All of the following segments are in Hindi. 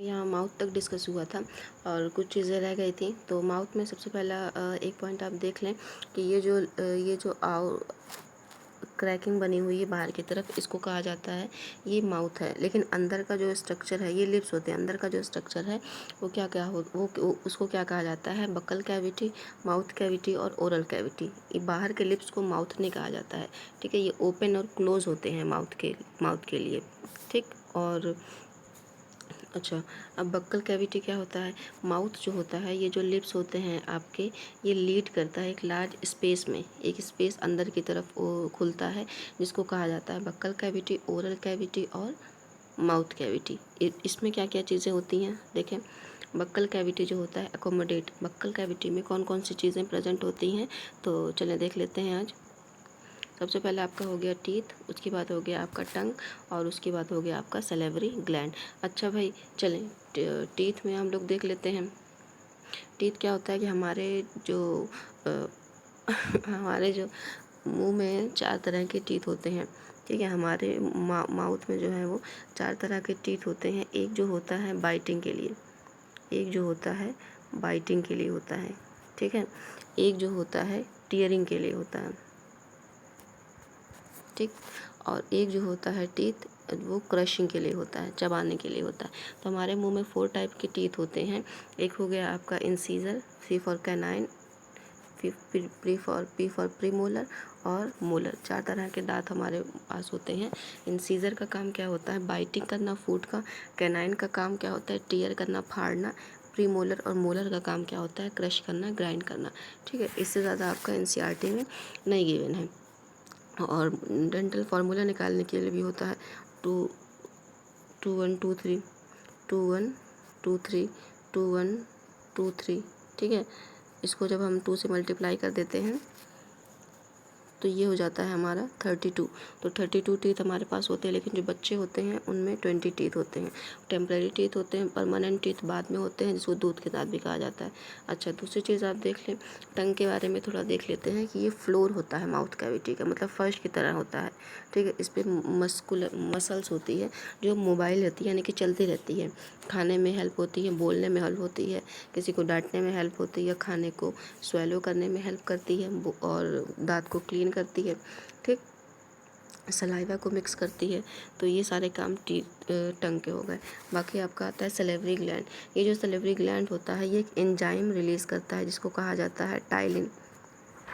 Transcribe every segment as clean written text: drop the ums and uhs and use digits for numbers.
यहाँ माउथ तक डिस्कस हुआ था और कुछ चीज़ें रह गई थी। तो माउथ में सबसे पहला एक पॉइंट आप देख लें कि ये जो क्रैकिंग बनी हुई है बाहर की तरफ, इसको कहा जाता है ये माउथ है। लेकिन अंदर का जो स्ट्रक्चर है, ये लिप्स होते हैं, अंदर का जो स्ट्रक्चर है वो क्या क्या हो वो उसको क्या कहा जाता है, बक्कल कैविटी, माउथ कैविटी और ओरल कैविटी। ये बाहर के लिप्स को माउथ नहीं कहा जाता है, ठीक है। ये ओपन और क्लोज होते हैं माउथ के लिए, ठीक। और अच्छा, अब बक्कल कैविटी क्या होता है, माउथ जो होता है, ये जो लिप्स होते हैं आपके, ये लीड करता है एक लार्ज स्पेस में, एक स्पेस अंदर की तरफ वो खुलता है, जिसको कहा जाता है बक्कल कैविटी, ओरल कैविटी और माउथ कैविटी। इसमें क्या क्या चीज़ें होती हैं देखें। बक्कल कैविटी जो होता है एकोमोडेट, बक्कल कैविटी में कौन कौन सी चीज़ें प्रेजेंट होती हैं, तो चलें देख लेते हैं आज। सबसे पहले आपका हो गया टीथ, उसके बाद हो गया आपका टंग और उसके बाद हो गया आपका सलेवरी ग्लैंड। अच्छा भाई चलें, टीथ में हम लोग देख लेते हैं। टीथ क्या होता है कि अ, हमारे जो मुंह में 4 तरह के टीथ होते हैं, ठीक है। हमारे माउथ में जो है वो 4 तरह के टीथ होते हैं। एक जो होता है बाइटिंग के लिए, एक जो होता है बाइटिंग के लिए होता है, ठीक है। एक जो होता है टीयरिंग के लिए होता है, ठीक। और एक जो होता है टीथ, वो क्रशिंग के लिए होता है, चबाने के लिए होता है। तो हमारे मुंह में 4 टाइप के टीथ होते हैं। एक हो गया आपका incisor, C for canine, P for premolar और मोलर। 4 तरह के दांत हमारे पास होते हैं। इंसीजर का काम क्या होता है, बाइटिंग करना फूड का। कैनाइन का काम क्या होता है, टीयर करना, फाड़ना। प्रीमोलर और मोलर का काम क्या होता है, क्रश करना, ग्राइंड करना, ठीक है। इससे ज़्यादा आपका एनसीईआरटी में नहीं गिवन है। और डेंटल फार्मूला निकालने के लिए भी होता है 2 1 2 3, 2 1 2 3, 2 1 2 3, ठीक है। इसको जब हम 2 से मल्टीप्लाई कर देते हैं तो ये हो जाता है हमारा 32। तो 32 टीथ हमारे पास होते हैं, लेकिन जो बच्चे होते हैं उनमें 20 टीथ होते हैं। टेम्परेरी टीथ होते हैं, परमानेंट टीथ बाद में होते हैं, जिसको दूध के दांत भी कहा जाता है। अच्छा, दूसरी चीज़ आप देख लें, टंग के बारे में थोड़ा देख लेते हैं कि ये फ्लोर होता है माउथ कैविटी का, मतलब फर्श की तरह होता है, ठीक है। इस पर मसल्स होती है जो मोबाइल रहती है, यानी कि चलती रहती है। खाने में हेल्प होती है, बोलने में हेल्प होती है, किसी को डांटने में हेल्प होती है, खाने को स्वेलो करने में हेल्प करती है, और दांत को क्लीन करती है, ठीक। सलाइवा को मिक्स करती है। तो ये सारे काम टंग के हो गए। बाकी आपका आता है सलेवरी ग्लैंड। ये जो सलेवरी ग्लैंड होता है, ये एक एंजाइम रिलीज़ करता है जिसको कहा जाता है टाइलिन।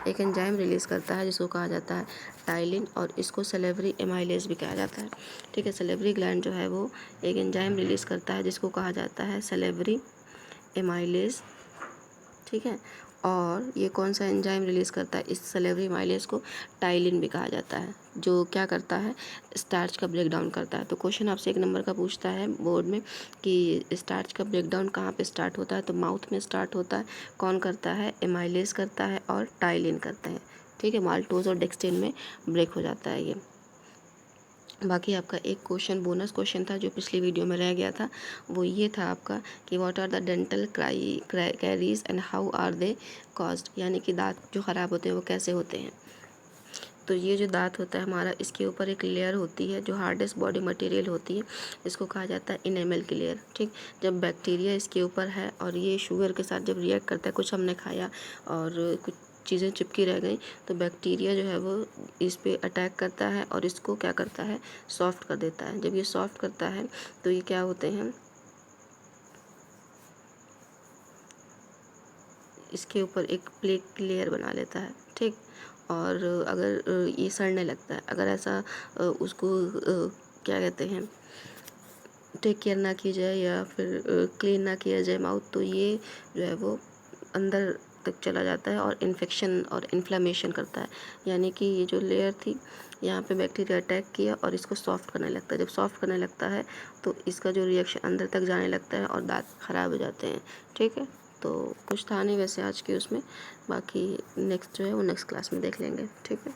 एक एंजाइम रिलीज़ करता है जिसको कहा जाता है टाइलिन, और इसको सलेवरी एमाइलेज भी कहा जाता है, ठीक है। सलेवरी ग्लैंड जो है वो एक एंजाइम रिलीज़ करता है जिसको कहा जाता है सलेवरी एमाइलेज, ठीक है। और ये कौन सा एंजाइम रिलीज़ करता है, इस सलेवरी माइलेज को टाइलिन भी कहा जाता है, जो क्या करता है, स्टार्च का ब्रेक डाउन करता है। तो क्वेश्चन आपसे 1 नंबर का पूछता है बोर्ड में कि स्टार्च का ब्रेक डाउन कहाँ पे स्टार्ट होता है, तो माउथ में स्टार्ट होता है। कौन करता है, एमाइलेज करता है और टाइलिन करता है, ठीक है। माल्टोज और डेक्सटिन में ब्रेक हो जाता है ये। बाकी आपका एक क्वेश्चन बोनस क्वेश्चन था जो पिछली वीडियो में रह गया था, वो ये था आपका कि what are the dental caries and how are they caused, यानी कि दांत जो ख़राब होते हैं वो कैसे होते हैं। तो ये जो दांत होता है हमारा, इसके ऊपर एक लेयर होती है जो हार्डेस्ट बॉडी मटेरियल होती है, इसको कहा जाता है इनेमल की लेयर, ठीक। जब बैक्टीरिया इसके ऊपर है और ये शुगर के साथ जब रिएक्ट करता है, कुछ हमने खाया और कुछ चीज़ें चिपकी रह गई, तो बैक्टीरिया जो है वो इस पे अटैक करता है और इसको क्या करता है, सॉफ्ट कर देता है। जब ये सॉफ्ट करता है तो ये क्या होते हैं, इसके ऊपर एक प्लेक की लेयर बना लेता है, ठीक। और अगर ये सड़ने लगता है, अगर ऐसा उसको क्या कहते हैं, टेक केयर ना की जाए या फिर क्लीन ना किया जाए माउथ, तो ये जो है वो अंदर तक चला जाता है और इन्फेक्शन और इन्फ्लेमेशन करता है। यानी कि ये जो लेयर थी, यहाँ पे बैक्टीरिया अटैक किया और इसको सॉफ्ट करने लगता है। जब सॉफ्ट करने लगता है तो इसका जो रिएक्शन अंदर तक जाने लगता है और दांत ख़राब हो जाते हैं, ठीक है। तो कुछ था नहीं वैसे आज की उसमें, बाकी नेक्स्ट जो है वो नेक्स्ट क्लास में देख लेंगे, ठीक है।